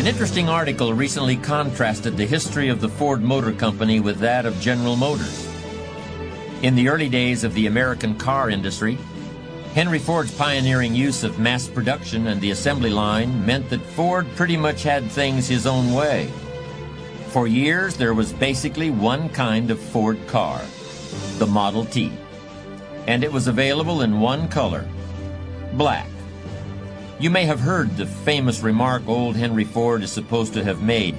An interesting article recently contrasted the history of the Ford Motor Company with that of General Motors. In the early days of the American car industry, Henry Ford's pioneering use of mass production and the assembly line meant that Ford pretty much had things his own way. For years, there was basically one kind of Ford car, the Model T, and it was available in one color, black. You may have heard the famous remark old Henry Ford is supposed to have made: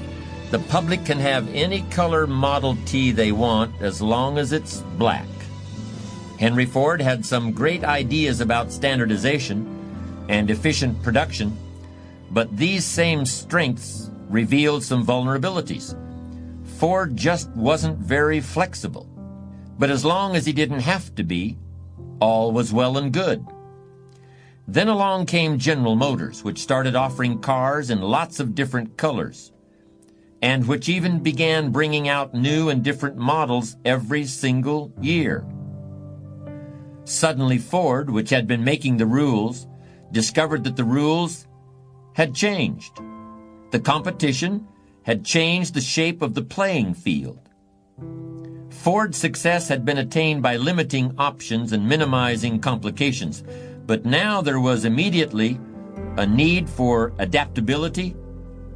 the public can have any color Model T they want as long as it's black. Henry Ford had some great ideas about standardization and efficient production, but these same strengths revealed some vulnerabilities. Ford just wasn't very flexible. But as long as he didn't have to be, all was well and good. Then along came General Motors, which started offering cars in lots of different colors, and which even began bringing out new and different models every single year. Suddenly Ford, which had been making the rules, discovered that the rules had changed. The competition had changed the shape of the playing field. Ford's success had been attained by limiting options and minimizing complications, but now there was immediately a need for adaptability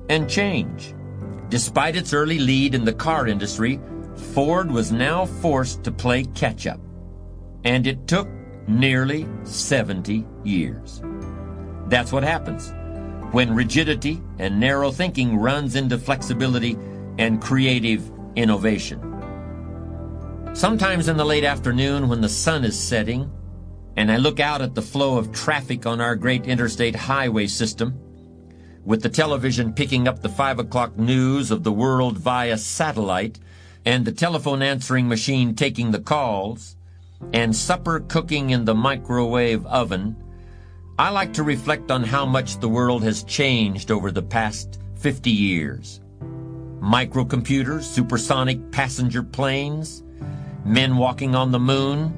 and change. Despite its early lead in the car industry, Ford was now forced to play catch-up. And it took nearly 70 years. That's what happens when rigidity and narrow thinking runs into flexibility and creative innovation. Sometimes in the late afternoon when the sun is setting, and I look out at the flow of traffic on our great interstate highway system, with the television picking up the 5 o'clock news of the world via satellite, and the telephone answering machine taking the calls, and supper cooking in the microwave oven, I like to reflect on how much the world has changed over the past 50 years. Microcomputers, supersonic passenger planes, men walking on the moon,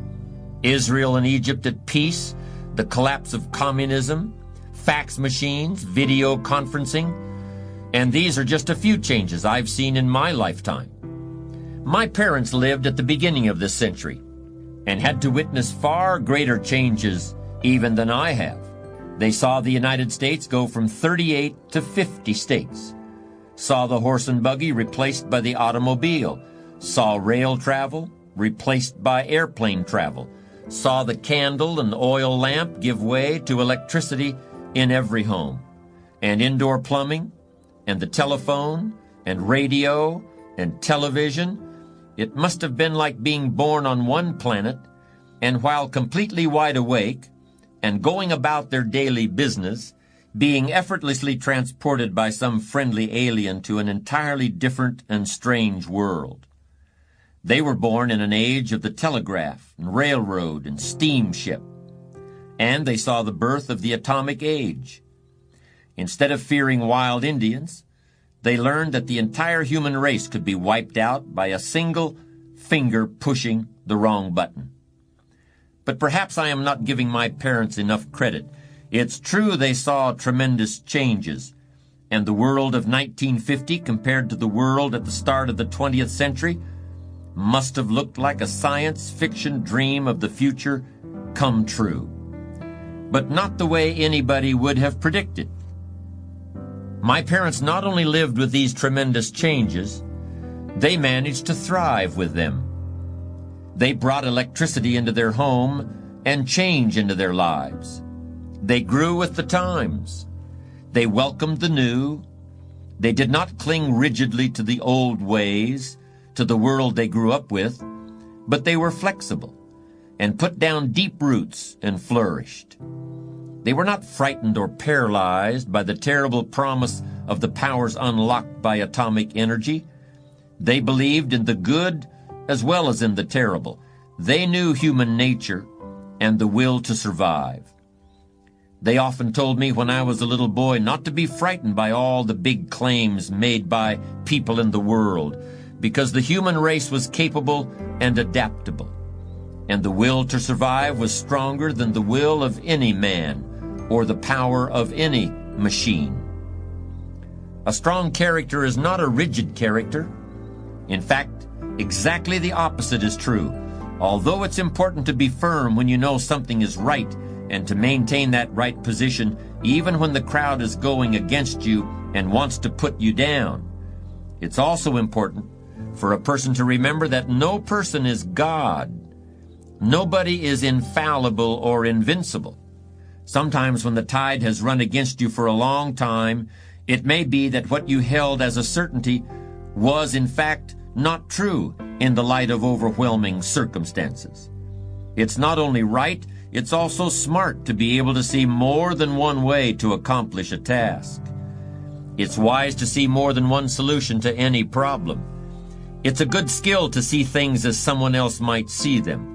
Israel and Egypt at peace, the collapse of communism, fax machines, video conferencing, and these are just a few changes I've seen in my lifetime. My parents lived at the beginning of this century and had to witness far greater changes even than I have. They saw the United States go from 38 to 50 states, saw the horse and buggy replaced by the automobile, saw rail travel replaced by airplane travel, saw the candle and oil lamp give way to electricity in every home, and indoor plumbing, and the telephone, and radio, and television. It must have been like being born on one planet, and while completely wide awake, and going about their daily business, being effortlessly transported by some friendly alien to an entirely different and strange world. They were born in an age of the telegraph, and railroad, and steamship, and they saw the birth of the atomic age. Instead of fearing wild Indians, they learned that the entire human race could be wiped out by a single finger pushing the wrong button. But perhaps I am not giving my parents enough credit. It's true they saw tremendous changes, and the world of 1950 compared to the world at the start of the 20th century must have looked like a science fiction dream of the future come true. But not the way anybody would have predicted. My parents not only lived with these tremendous changes, they managed to thrive with them. They brought electricity into their home and change into their lives. They grew with the times. They welcomed the new. They did not cling rigidly to the old ways, to the world they grew up with, but they were flexible and put down deep roots and flourished. They were not frightened or paralyzed by the terrible promise of the powers unlocked by atomic energy. They believed in the good as well as in the terrible. They knew human nature and the will to survive. They often told me when I was a little boy not to be frightened by all the big claims made by people in the world, because the human race was capable and adaptable, and the will to survive was stronger than the will of any man or the power of any machine. A strong character is not a rigid character. In fact, exactly the opposite is true. Although it's important to be firm when you know something is right and to maintain that right position even when the crowd is going against you and wants to put you down, it's also important for a person to remember that no person is God. Nobody is infallible or invincible. Sometimes when the tide has run against you for a long time, it may be that what you held as a certainty was in fact not true in the light of overwhelming circumstances. It's not only right, it's also smart to be able to see more than one way to accomplish a task. It's wise to see more than one solution to any problem. It's a good skill to see things as someone else might see them.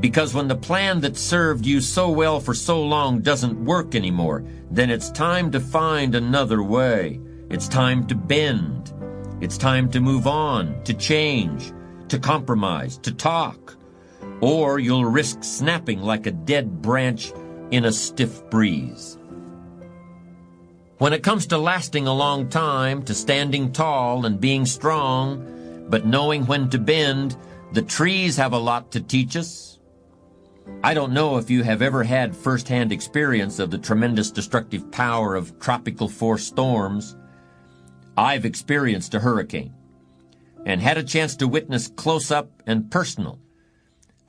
Because when the plan that served you so well for so long doesn't work anymore, then it's time to find another way. It's time to bend. It's time to move on, to change, to compromise, to talk. Or you'll risk snapping like a dead branch in a stiff breeze. When it comes to lasting a long time, to standing tall and being strong, but knowing when to bend, the trees have a lot to teach us. I don't know if you have ever had first-hand experience of the tremendous destructive power of tropical force storms. I've experienced a hurricane and had a chance to witness close-up and personal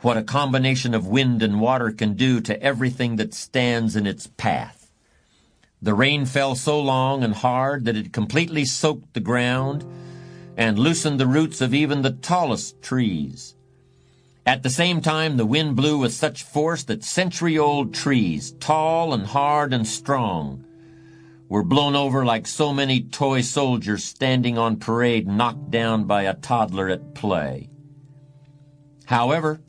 what a combination of wind and water can do to everything that stands in its path. The rain fell so long and hard that it completely soaked the ground and loosened the roots of even the tallest trees. At the same time, the wind blew with such force that century-old trees, tall and hard and strong, were blown over like so many toy soldiers standing on parade knocked down by a toddler at play. However,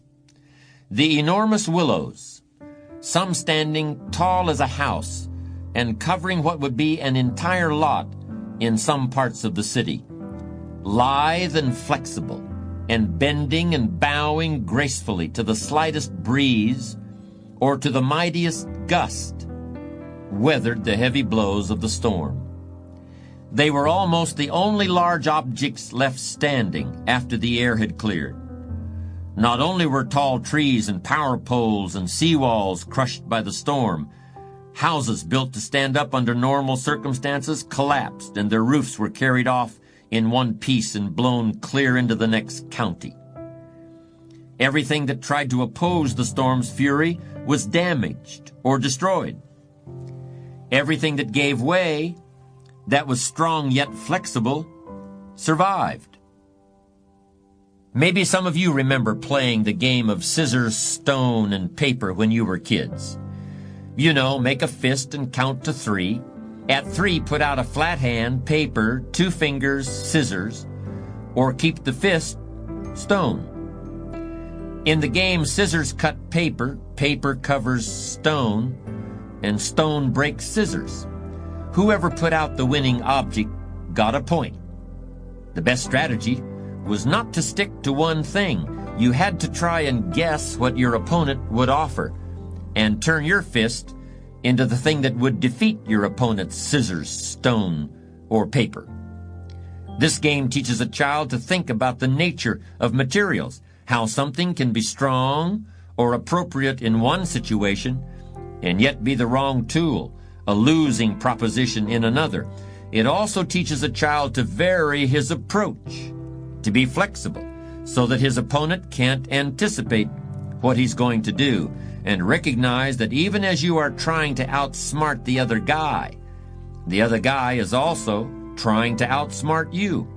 the enormous willows, some standing tall as a house and covering what would be an entire lot in some parts of the city, lithe and flexible, and bending and bowing gracefully to the slightest breeze or to the mightiest gust, weathered the heavy blows of the storm. They were almost the only large objects left standing after the air had cleared. Not only were tall trees and power poles and seawalls crushed by the storm, houses built to stand up under normal circumstances collapsed and their roofs were carried off in one piece and blown clear into the next county. Everything that tried to oppose the storm's fury was damaged or destroyed. Everything that gave way, that was strong yet flexible, survived. Maybe some of you remember playing the game of scissors, stone, and paper when you were kids. You know, make a fist and count to 3. At 3, put out a flat hand, paper, 2 fingers, scissors, or keep the fist, stone. In the game, scissors cut paper, paper covers stone, and stone breaks scissors. Whoever put out the winning object got a point. The best strategy was not to stick to one thing. You had to try and guess what your opponent would offer, and turn your fist into the thing that would defeat your opponent's scissors, stone, or paper. This game teaches a child to think about the nature of materials, how something can be strong or appropriate in one situation and yet be the wrong tool, a losing proposition in another. It also teaches a child to vary his approach, to be flexible, so that his opponent can't anticipate what he's going to do, and recognize that even as you are trying to outsmart the other guy is also trying to outsmart you.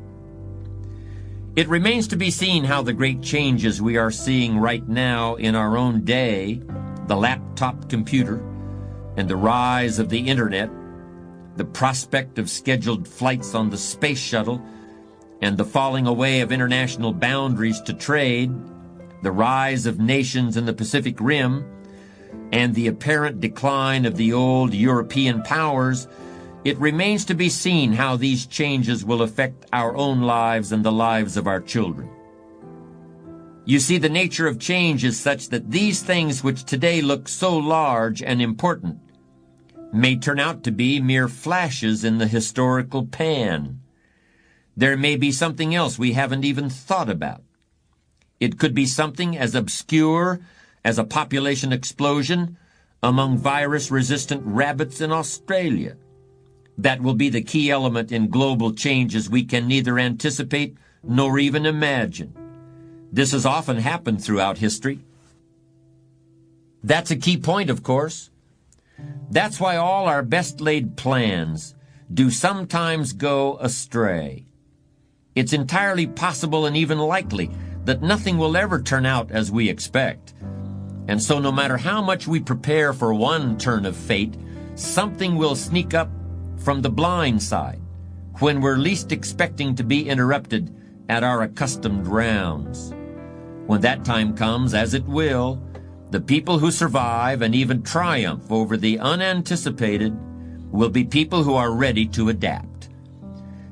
It remains to be seen how the great changes we are seeing right now in our own day, the laptop computer, and the rise of the internet, the prospect of scheduled flights on the space shuttle, and the falling away of international boundaries to trade, the rise of nations in the Pacific Rim, and the apparent decline of the old European powers, it remains to be seen how these changes will affect our own lives and the lives of our children. You see, the nature of change is such that these things which today look so large and important may turn out to be mere flashes in the historical pan. There may be something else we haven't even thought about. It could be something as obscure as a population explosion among virus-resistant rabbits in Australia. That will be the key element in global changes we can neither anticipate nor even imagine. This has often happened throughout history. That's a key point, of course. That's why all our best-laid plans do sometimes go astray. It's entirely possible and even likely that nothing will ever turn out as we expect. And so no matter how much we prepare for one turn of fate, something will sneak up from the blind side when we're least expecting to be interrupted at our accustomed rounds. When that time comes, as it will, the people who survive and even triumph over the unanticipated will be people who are ready to adapt.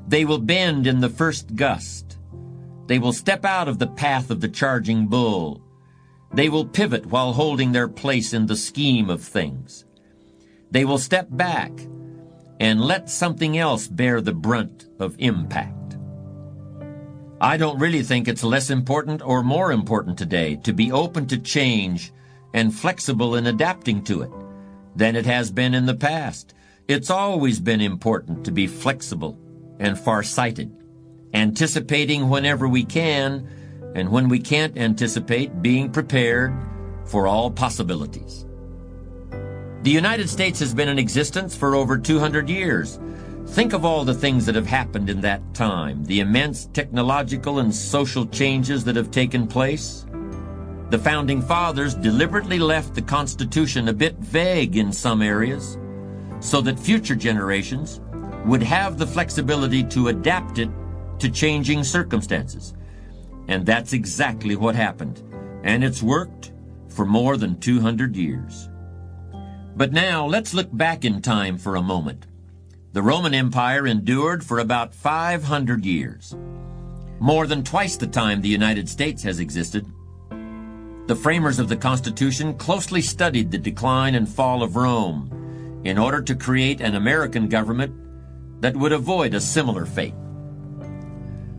They will bend in the first gust. They will step out of the path of the charging bull. They will pivot while holding their place in the scheme of things. They will step back and let something else bear the brunt of impact. I don't really think it's less important or more important today to be open to change and flexible in adapting to it than it has been in the past. It's always been important to be flexible and far-sighted, anticipating whenever we can, and when we can't anticipate, being prepared for all possibilities. The United States has been in existence for over 200 years. Think of all the things that have happened in that time, the immense technological and social changes that have taken place. The Founding Fathers deliberately left the Constitution a bit vague in some areas so that future generations would have the flexibility to adapt it to changing circumstances. And that's exactly what happened, and it's worked for more than 200 years. But now, let's look back in time for a moment. The Roman Empire endured for about 500 years, more than twice the time the United States has existed. The framers of the Constitution closely studied the decline and fall of Rome in order to create an American government that would avoid a similar fate.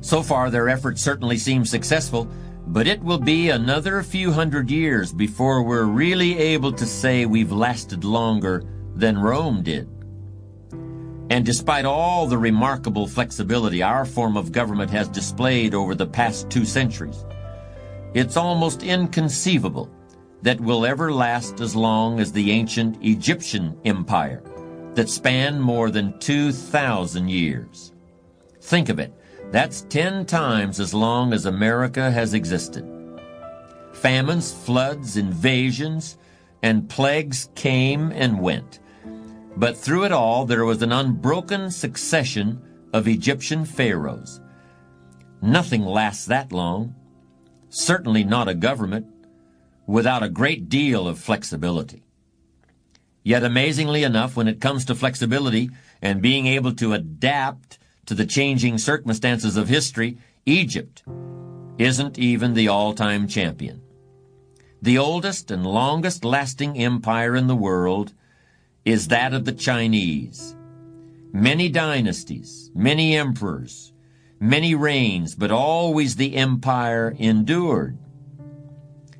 So far, their efforts certainly seem successful, but it will be another few hundred years before we're really able to say we've lasted longer than Rome did. And despite all the remarkable flexibility our form of government has displayed over the past 2 centuries, it's almost inconceivable that we'll ever last as long as the ancient Egyptian empire that spanned more than 2,000 years. Think of it. That's 10 times as long as America has existed. Famines, floods, invasions, and plagues came and went. But through it all, there was an unbroken succession of Egyptian pharaohs. Nothing lasts that long, certainly not a government, without a great deal of flexibility. Yet amazingly enough, when it comes to flexibility and being able to adapt to the changing circumstances of history, Egypt isn't even the all-time champion. The oldest and longest-lasting empire in the world is that of the Chinese. Many dynasties, many emperors, many reigns, but always the empire endured.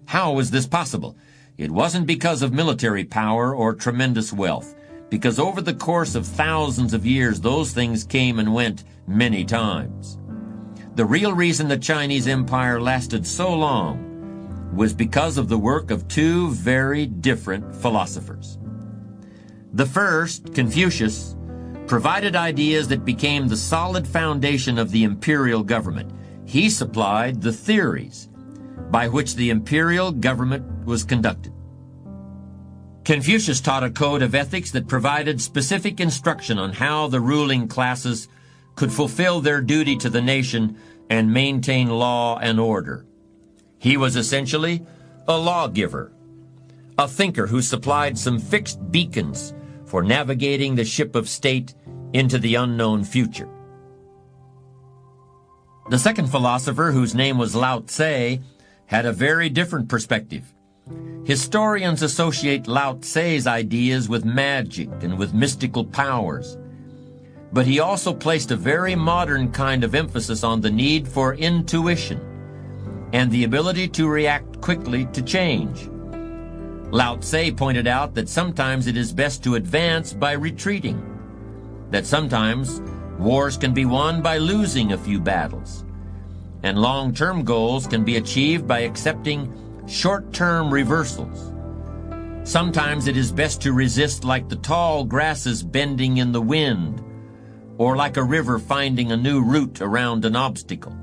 How was this possible? It wasn't because of military power or tremendous wealth, because over the course of thousands of years, those things came and went many times. The real reason the Chinese empire lasted so long was because of the work of 2 very different philosophers. The first, Confucius, provided ideas that became the solid foundation of the imperial government. He supplied the theories by which the imperial government was conducted. Confucius taught a code of ethics that provided specific instruction on how the ruling classes could fulfill their duty to the nation and maintain law and order. He was essentially a lawgiver, a thinker who supplied some fixed beacons for navigating the ship of state into the unknown future. The second philosopher, whose name was Lao Tse, had a very different perspective. Historians associate Lao Tse's ideas with magic and with mystical powers. But he also placed a very modern kind of emphasis on the need for intuition and the ability to react quickly to change. Lao Tse pointed out that sometimes it is best to advance by retreating, that sometimes wars can be won by losing a few battles, and long-term goals can be achieved by accepting short-term reversals. Sometimes it is best to resist like the tall grasses bending in the wind, or like a river finding a new route around an obstacle.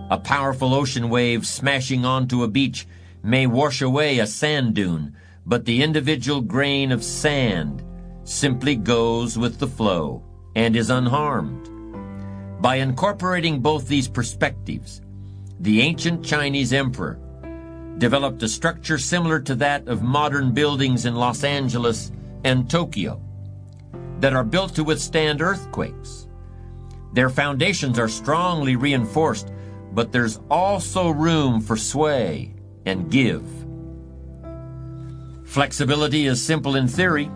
A powerful ocean wave smashing onto a beach may wash away a sand dune, but the individual grain of sand simply goes with the flow and is unharmed. By incorporating both these perspectives, the ancient Chinese emperor developed a structure similar to that of modern buildings in Los Angeles and Tokyo that are built to withstand earthquakes. Their foundations are strongly reinforced, but there's also room for sway and give. Flexibility is simple in theory,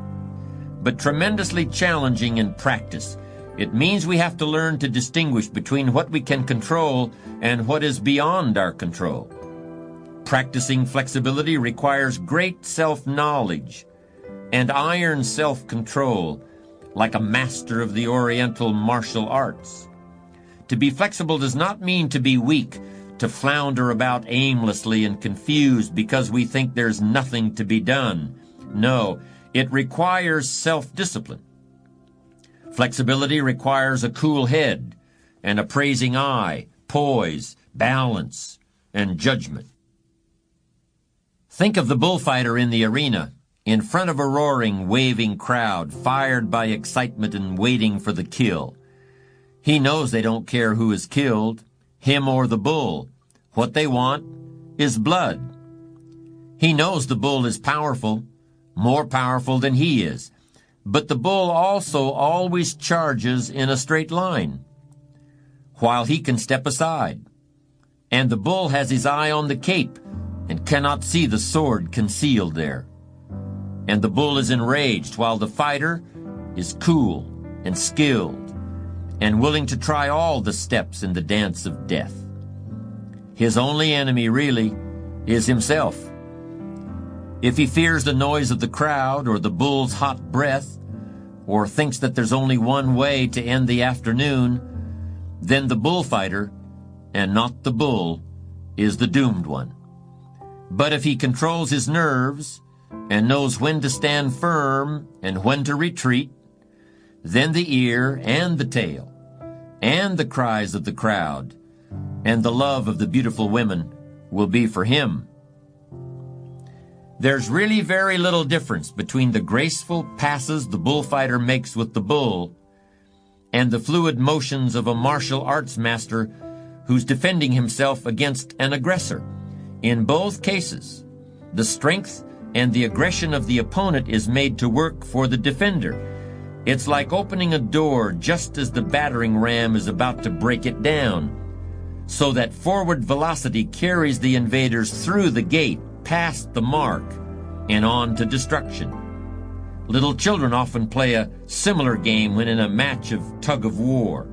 but tremendously challenging in practice. It means we have to learn to distinguish between what we can control and what is beyond our control. Practicing flexibility requires great self-knowledge and iron self-control, like a master of the Oriental martial arts. To be flexible does not mean to be weak, to flounder about aimlessly and confused because we think there's nothing to be done. No, it requires self-discipline. Flexibility requires a cool head, an appraising eye, poise, balance, and judgment. Think of the bullfighter in the arena, in front of a roaring, waving crowd, fired by excitement and waiting for the kill. He knows they don't care who is killed, him or the bull. What they want is blood. He knows the bull is powerful, more powerful than he is, but the bull also always charges in a straight line, while he can step aside. And the bull has his eye on the cape and cannot see the sword concealed there. And the bull is enraged, while the fighter is cool and skilled and willing to try all the steps in the dance of death. His only enemy, really, is himself. If he fears the noise of the crowd or the bull's hot breath, or thinks that there's only one way to end the afternoon, then the bullfighter, and not the bull, is the doomed one. But if he controls his nerves and knows when to stand firm and when to retreat, then the ear and the tail, and the cries of the crowd, and the love of the beautiful women will be for him. There's really very little difference between the graceful passes the bullfighter makes with the bull and the fluid motions of a martial arts master who's defending himself against an aggressor. In both cases, the strength and the aggression of the opponent is made to work for the defender. It's like opening a door just as the battering ram is about to break it down, so that forward velocity carries the invaders through the gate, past the mark, and on to destruction. Little children often play a similar game when in a match of tug-of-war.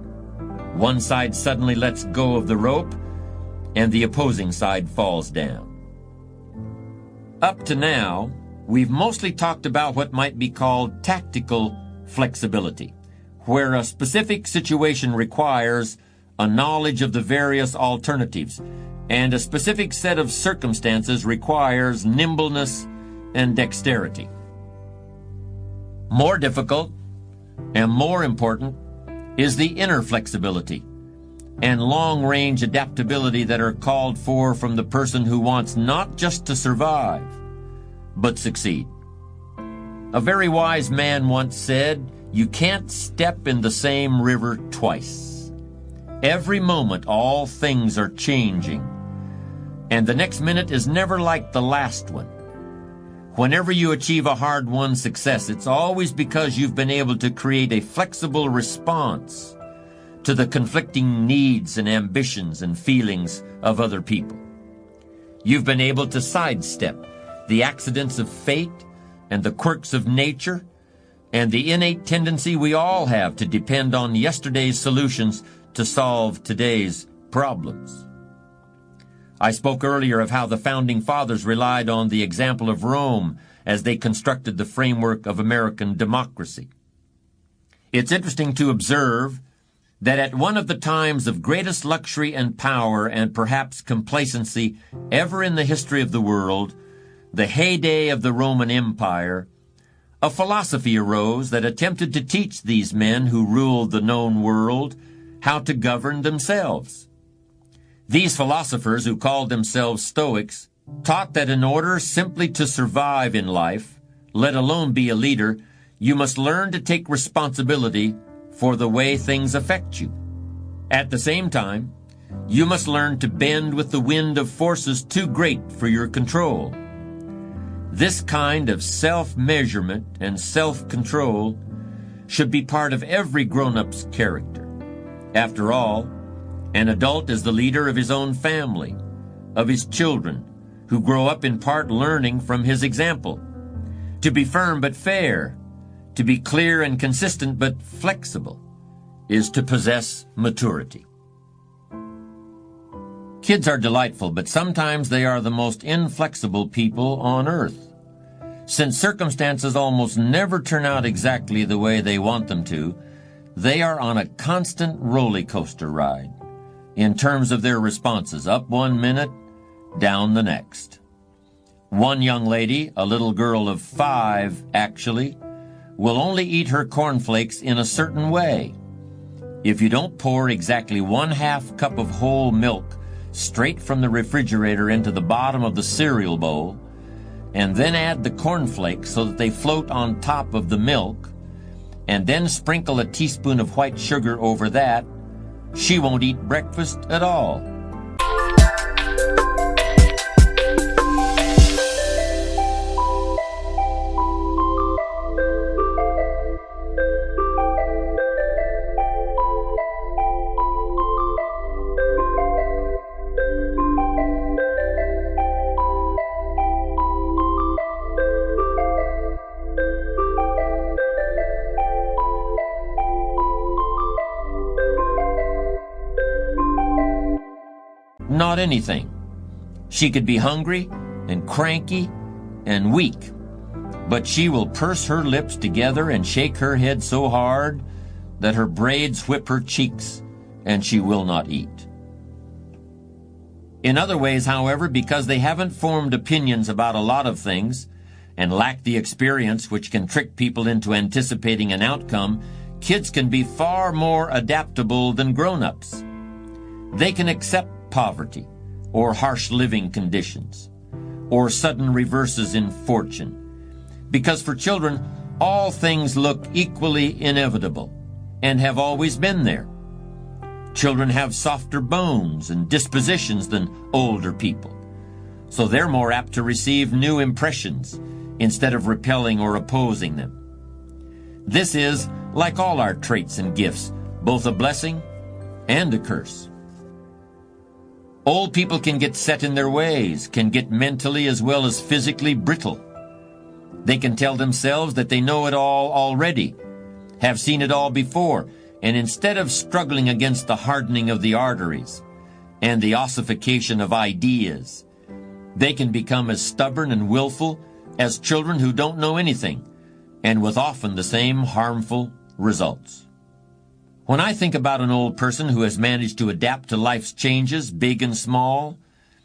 One side suddenly lets go of the rope, and the opposing side falls down. Up to now, we've mostly talked about what might be called tactical flexibility, where a specific situation requires a knowledge of the various alternatives, and a specific set of circumstances requires nimbleness and dexterity. More difficult and more important is the inner flexibility and long-range adaptability that are called for from the person who wants not just to survive, but succeed. A very wise man once said, "You can't step in the same river twice. Every moment all things are changing, and the next minute is never like the last one. Whenever you achieve a hard-won success, it's always because you've been able to create a flexible response to the conflicting needs and ambitions and feelings of other people. You've been able to sidestep the accidents of fate, and the quirks of nature, and the innate tendency we all have to depend on yesterday's solutions to solve today's problems. I spoke earlier of how the Founding Fathers relied on the example of Rome as they constructed the framework of American democracy. It's interesting to observe that at one of the times of greatest luxury and power and perhaps complacency ever in the history of the world, the heyday of the Roman Empire, a philosophy arose that attempted to teach these men who ruled the known world how to govern themselves. These philosophers, who called themselves Stoics, taught that in order simply to survive in life, let alone be a leader, you must learn to take responsibility for the way things affect you. At the same time, you must learn to bend with the wind of forces too great for your control. This kind of self-measurement and self-control should be part of every grown-up's character. After all, an adult is the leader of his own family, of his children, who grow up in part learning from his example. To be firm but fair, to be clear and consistent but flexible, is to possess maturity. Kids are delightful, but sometimes they are the most inflexible people on earth. Since circumstances almost never turn out exactly the way they want them to, they are on a constant roller coaster ride in terms of their responses, up 1 minute, down the next. One young lady, a little girl of 5 actually, will only eat her cornflakes in a certain way. If you don't pour exactly 1/2 cup of whole milk straight from the refrigerator into the bottom of the cereal bowl, and then add the cornflakes so that they float on top of the milk, and then sprinkle a teaspoon of white sugar over that, she won't eat breakfast at all. Not anything. She could be hungry and cranky and weak, but she will purse her lips together and shake her head so hard that her braids whip her cheeks, and she will not eat. In other ways, however, because they haven't formed opinions about a lot of things and lack the experience which can trick people into anticipating an outcome, kids can be far more adaptable than grown-ups. They can accept poverty, or harsh living conditions, or sudden reverses in fortune, because for children all things look equally inevitable and have always been there. Children have softer bones and dispositions than older people, so they're more apt to receive new impressions instead of repelling or opposing them. This is, like all our traits and gifts, both a blessing and a curse. Old people can get set in their ways, can get mentally as well as physically brittle. They can tell themselves that they know it all already, have seen it all before, and instead of struggling against the hardening of the arteries and the ossification of ideas, they can become as stubborn and willful as children who don't know anything, and with often the same harmful results. When I think about an old person who has managed to adapt to life's changes, big and small,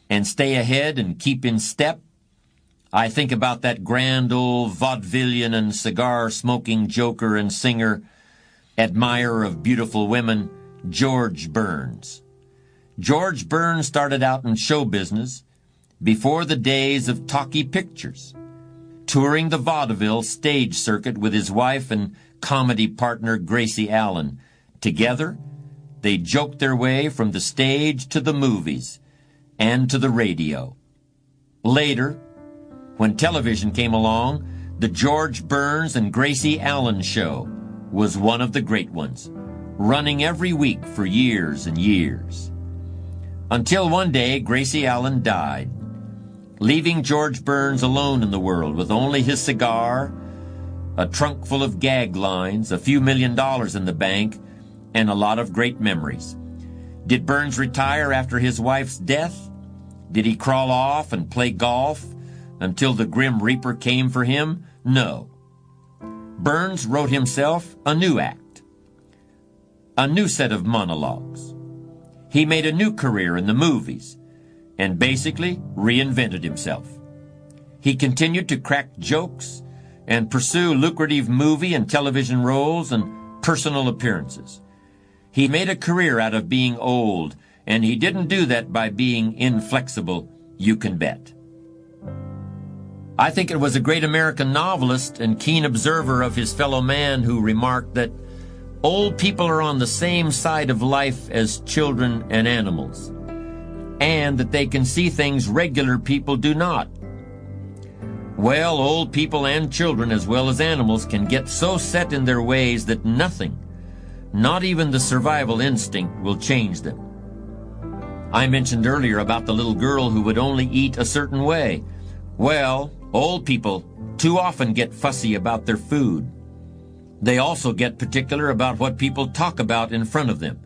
and stay ahead and keep in step, I think about that grand old vaudevillian and cigar-smoking joker and singer, admirer of beautiful women, George Burns. George Burns started out in show business before the days of talkie pictures, touring the vaudeville stage circuit with his wife and comedy partner Gracie Allen. Together, they joked their way from the stage to the movies and to the radio. Later, when television came along, the George Burns and Gracie Allen show was one of the great ones, running every week for years and years. Until one day, Gracie Allen died. leaving George Burns alone in the world with only his cigar, a trunk full of gag lines, a few $1 million in the bank, and a lot of great memories. Did Burns retire after his wife's death? Did he crawl off and play golf until the Grim Reaper came for him? No. Burns wrote himself a new act, a new set of monologues. He made a new career in the movies and basically reinvented himself. He continued to crack jokes and pursue lucrative movie and television roles and personal appearances. He made a career out of being old, and he didn't do that by being inflexible, you can bet. I think it was a great American novelist and keen observer of his fellow man who remarked that old people are on the same side of life as children and animals, and that they can see things regular people do not. Well, old people and children as well as animals can get so set in their ways that nothing, not even the survival instinct, will change them. I mentioned earlier about the little girl who would only eat a certain way. Well, old people too often get fussy about their food. They also get particular about what people talk about in front of them,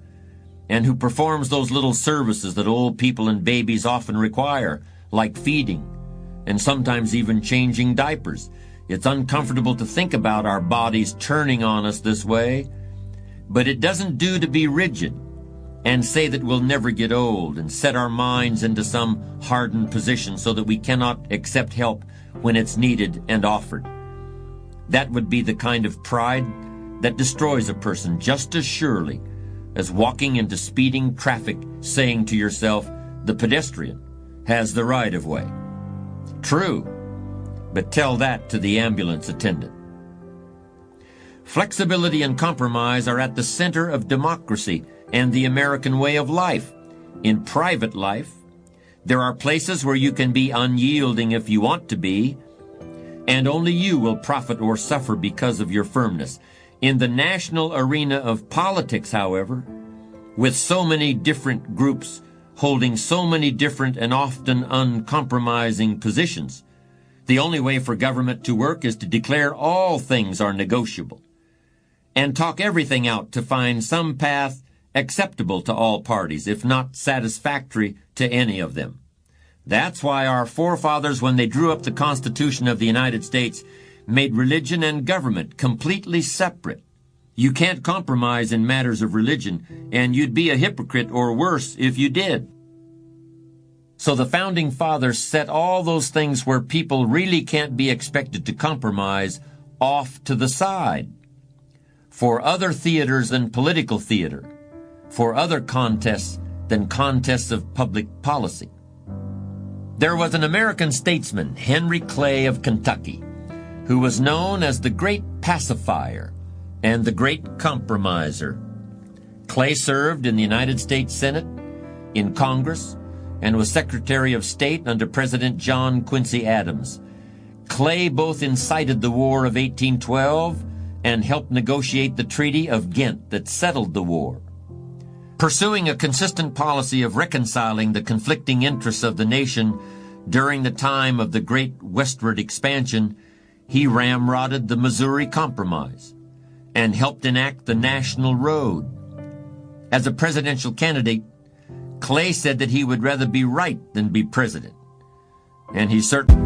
and who performs those little services that old people and babies often require, like feeding, and sometimes even changing diapers. It's uncomfortable to think about our bodies turning on us this way, but it doesn't do to be rigid and say that we'll never get old and set our minds into some hardened position so that we cannot accept help when it's needed and offered. That would be the kind of pride that destroys a person just as surely as walking into speeding traffic saying to yourself, the pedestrian has the right of way. True, but tell that to the ambulance attendant. Flexibility and compromise are at the center of democracy and the American way of life. In private life, there are places where you can be unyielding if you want to be, and only you will profit or suffer because of your firmness. In the national arena of politics, however, with so many different groups holding so many different and often uncompromising positions, the only way for government to work is to declare all things are negotiable and talk everything out to find some path acceptable to all parties, if not satisfactory to any of them. That's why our forefathers, when they drew up the Constitution of the United States, made religion and government completely separate. You can't compromise in matters of religion, and you'd be a hypocrite or worse if you did. So the Founding Fathers set all those things where people really can't be expected to compromise off to the side, for other theaters than political theater, for other contests than contests of public policy. There was an American statesman, Henry Clay of Kentucky, who was known as the Great Pacifier and the Great Compromiser. Clay served in the United States Senate, in Congress, and was Secretary of State under President John Quincy Adams. Clay both incited the War of 1812 and helped negotiate the Treaty of Ghent that settled the war. Pursuing a consistent policy of reconciling the conflicting interests of the nation during the time of the great westward expansion, he ramrodded the Missouri Compromise and helped enact the National Road. As a presidential candidate, Clay said that he would rather be right than be president, and he certainly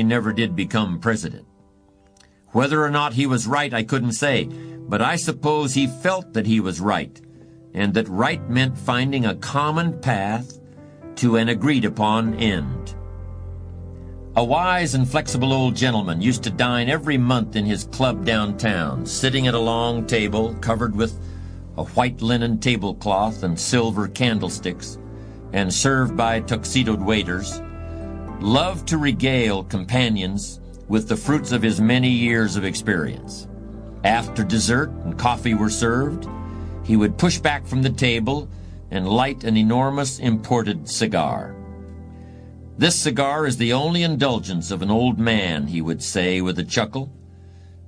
never did become president. Whether or not he was right, I couldn't say, but I suppose he felt that he was right, and that right meant finding a common path to an agreed-upon end. A wise and flexible old gentleman used to dine every month in his club downtown, sitting at a long table covered with a white linen tablecloth and silver candlesticks, and served by tuxedoed waiters. loved to regale companions with the fruits of his many years of experience. After dessert and coffee were served, he would push back from the table and light an enormous imported cigar. "This cigar is the only indulgence of an old man," he would say with a chuckle,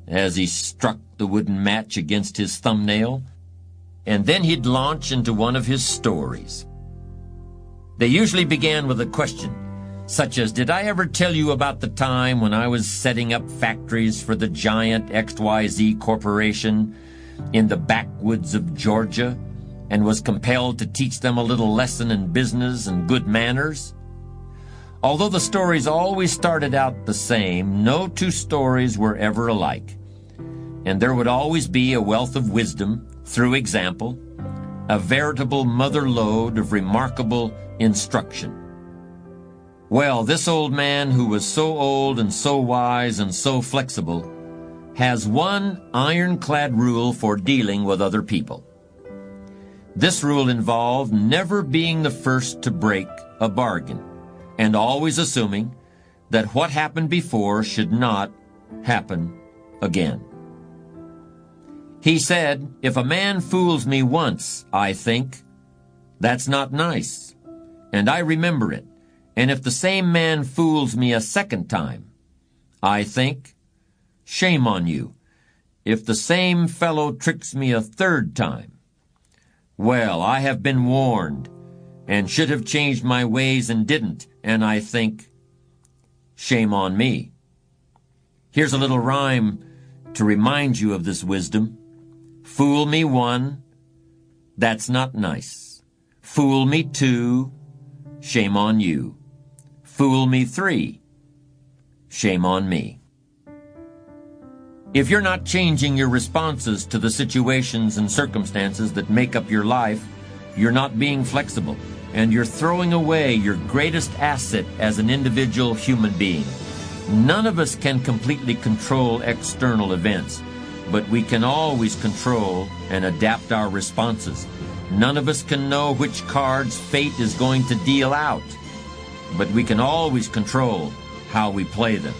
as he struck the wooden match against his thumbnail, and then he'd launch into one of his stories. They usually began with a question, such as, "Did I ever tell you about the time when I was setting up factories for the giant XYZ Corporation in the backwoods of Georgia and was compelled to teach them a little lesson in business and good manners?" Although the stories always started out the same, no two stories were ever alike, and there would always be a wealth of wisdom through example, a veritable mother lode of remarkable instruction. Well, this old man, who was so old and so wise and so flexible, has one ironclad rule for dealing with other people. This rule involved never being the first to break a bargain, and always assuming that what happened before should not happen again. He said, "If a man fools me once, I think, that's not nice, and I remember it. And if the same man fools me a second time, I think, shame on you. If the same fellow tricks me a third time, well, I have been warned, and should have changed my ways and didn't, and I think, shame on me." Here's a little rhyme to remind you of this wisdom. Fool me one, that's not nice. Fool me two, shame on you. Fool me three, shame on me. If you're not changing your responses to the situations and circumstances that make up your life, you're not being flexible, and you're throwing away your greatest asset as an individual human being. None of us can completely control external events, but we can always control and adapt our responses. None of us can know which cards fate is going to deal out, but we can always control how we play them.